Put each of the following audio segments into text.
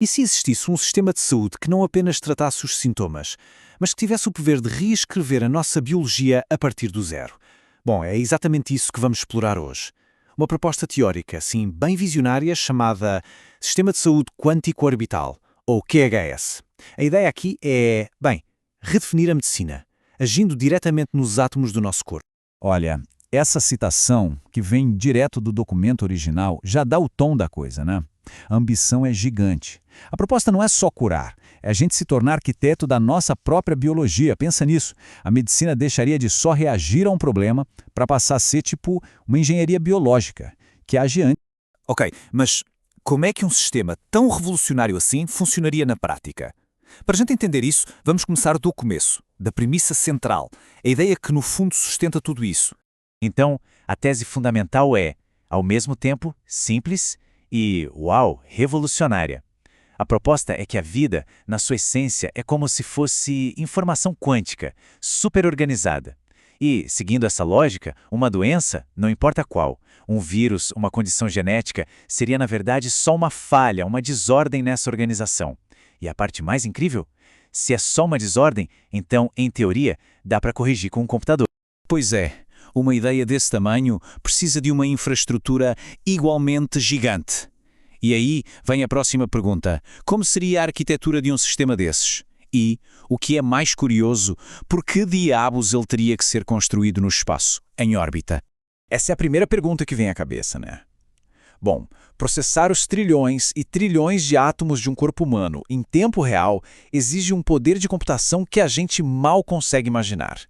E se existisse um sistema de saúde que não apenas tratasse os sintomas, mas que tivesse o poder de reescrever a nossa biologia a partir do zero? Bom, é exatamente isso que vamos explorar hoje. Uma proposta teórica, assim, bem visionária, chamada Sistema de Saúde Quântico Orbital, ou QHS. A ideia aqui é, bem, redefinir a medicina, agindo diretamente nos átomos do nosso corpo. Olha, essa citação, que vem direto do documento original, já dá o tom da coisa, né? A ambição é gigante. A proposta não é só curar, é a gente se tornar arquiteto da nossa própria biologia. Pensa nisso. A medicina deixaria de só reagir a um problema para passar a ser tipo uma engenharia biológica, que age antes. Ok, mas como é que um sistema tão revolucionário assim funcionaria na prática? Para a gente entender isso, vamos começar do começo, da premissa central, a ideia que no fundo sustenta tudo isso. Então, a tese fundamental é, ao mesmo tempo, simples e, uau, revolucionária. A proposta é que a vida, na sua essência, é como se fosse informação quântica, super organizada. E, seguindo essa lógica, uma doença, não importa qual, um vírus, uma condição genética, seria na verdade só uma falha, uma desordem nessa organização. E a parte mais incrível? Se é só uma desordem, então, em teoria, dá para corrigir com um computador. Pois é, uma ideia desse tamanho precisa de uma infraestrutura igualmente gigante. E aí vem a próxima pergunta: como seria a arquitetura de um sistema desses? E, o que é mais curioso, por que diabos ele teria que ser construído no espaço, em órbita? Essa é a primeira pergunta que vem à cabeça, né? Bom, processar os trilhões e trilhões de átomos de um corpo humano em tempo real exige um poder de computação que a gente mal consegue imaginar.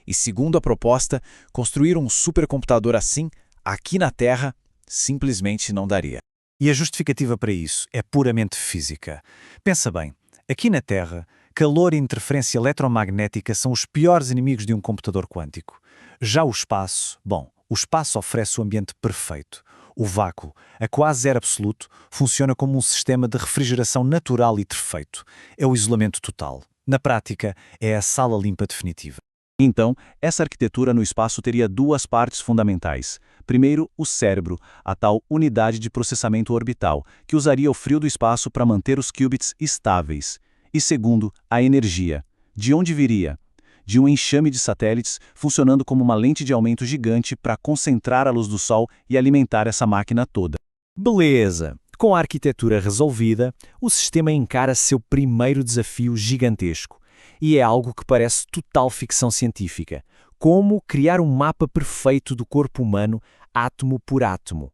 E segundo a proposta, construir um supercomputador assim, aqui na Terra, simplesmente não daria. E a justificativa para isso é puramente física. Pensa bem, aqui na Terra, calor e interferência eletromagnética são os piores inimigos de um computador quântico. Já o espaço, bom, o espaço oferece o ambiente perfeito. O vácuo, a quase zero absoluto, funciona como um sistema de refrigeração natural e perfeito. É o isolamento total. Na prática, é a sala limpa definitiva. Então, essa arquitetura no espaço teria duas partes fundamentais. Primeiro, o cérebro, a tal unidade de processamento orbital, que usaria o frio do espaço para manter os qubits estáveis. E segundo, a energia. De onde viria? De um enxame de satélites funcionando como uma lente de aumento gigante para concentrar a luz do Sol e alimentar essa máquina toda. Beleza! Com a arquitetura resolvida, o sistema encara seu primeiro desafio gigantesco. E é algo que parece total ficção científica. Como criar um mapa perfeito do corpo humano, átomo por átomo.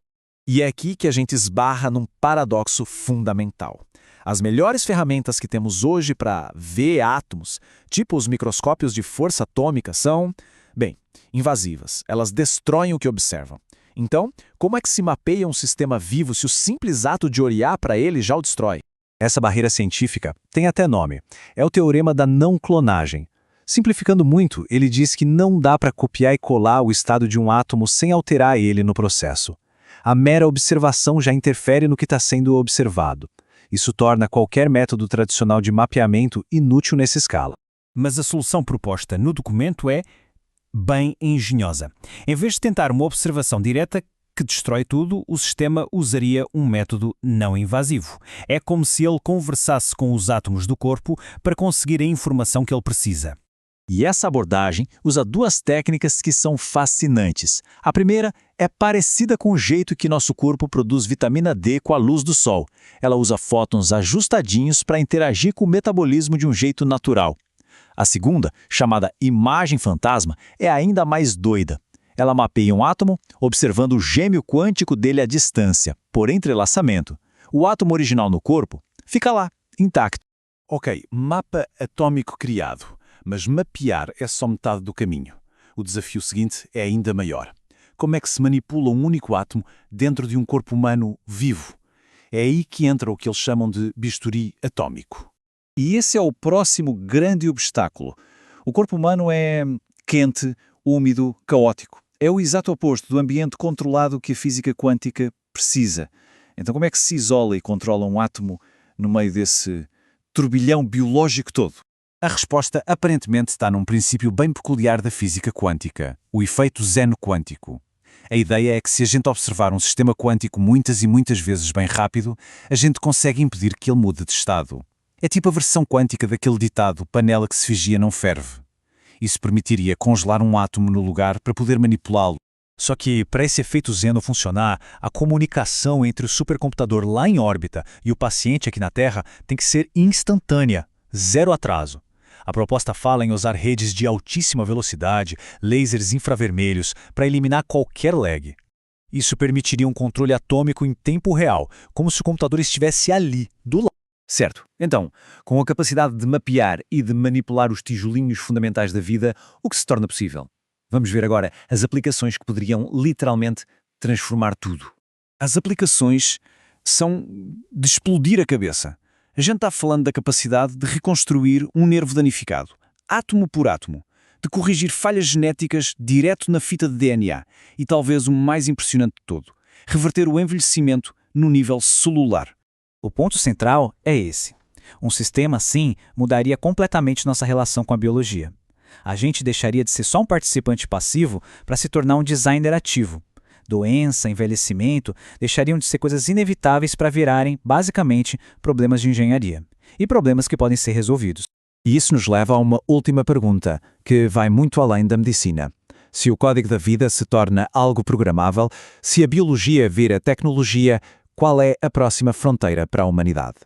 E é aqui que a gente esbarra num paradoxo fundamental. As melhores ferramentas que temos hoje para ver átomos, tipo os microscópios de força atômica, são, bem, invasivas. Elas destroem o que observam. Então, como é que se mapeia um sistema vivo se o simples ato de olhar para ele já o destrói? Essa barreira científica tem até nome. É o teorema da não-clonagem. Simplificando muito, ele diz que não dá para copiar e colar o estado de um átomo sem alterar ele no processo. A mera observação já interfere no que está sendo observado. Isso torna qualquer método tradicional de mapeamento inútil nessa escala. Mas a solução proposta no documento é bem engenhosa. Em vez de tentar uma observação direta que destrói tudo, o sistema usaria um método não invasivo. É como se ele conversasse com os átomos do corpo para conseguir a informação que ele precisa. E essa abordagem usa duas técnicas que são fascinantes. A primeira é parecida com o jeito que nosso corpo produz vitamina D com a luz do sol. Ela usa fótons ajustadinhos para interagir com o metabolismo de um jeito natural. A segunda, chamada imagem fantasma, é ainda mais doida. Ela mapeia um átomo, observando o gêmeo quântico dele à distância, por entrelaçamento. O átomo original no corpo fica lá, intacto. Ok, mapa atômico criado. Mas mapear é só metade do caminho. O desafio seguinte é ainda maior. Como é que se manipula um único átomo dentro de um corpo humano vivo? É aí que entra o que eles chamam de bisturi atômico. E esse é o próximo grande obstáculo. O corpo humano é quente, úmido, caótico. É o exato oposto do ambiente controlado que a física quântica precisa. Então como é que se isola e controla um átomo no meio desse turbilhão biológico todo? A resposta aparentemente está num princípio bem peculiar da física quântica, o efeito Zeno quântico. A ideia é que se a gente observar um sistema quântico muitas e muitas vezes bem rápido, a gente consegue impedir que ele mude de estado. É tipo a versão quântica daquele ditado "panela que se vigia não ferve". Isso permitiria congelar um átomo no lugar para poder manipulá-lo. Só que, para esse efeito Zeno funcionar, a comunicação entre o supercomputador lá em órbita e o paciente aqui na Terra tem que ser instantânea, zero atraso. A proposta fala em usar redes de altíssima velocidade, lasers infravermelhos, para eliminar qualquer lag. Isso permitiria um controle atômico em tempo real, como se o computador estivesse ali, do lado. Certo. Então, com a capacidade de mapear e de manipular os tijolinhos fundamentais da vida, o que se torna possível? Vamos ver agora as aplicações que poderiam literalmente transformar tudo. As aplicações são de explodir a cabeça. A gente está falando da capacidade de reconstruir um nervo danificado, átomo por átomo, de corrigir falhas genéticas direto na fita de DNA e talvez o mais impressionante de todo, reverter o envelhecimento no nível celular. O ponto central é esse. Um sistema assim mudaria completamente nossa relação com a biologia. A gente deixaria de ser só um participante passivo para se tornar um designer ativo. Doença, envelhecimento deixariam de ser coisas inevitáveis para virarem, basicamente, problemas de engenharia. E problemas que podem ser resolvidos. E isso nos leva a uma última pergunta, que vai muito além da medicina. Se o código da vida se torna algo programável, se a biologia vira tecnologia, qual é a próxima fronteira para a humanidade?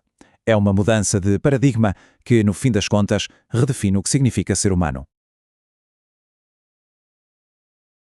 É uma mudança de paradigma que, no fim das contas, redefine o que significa ser humano.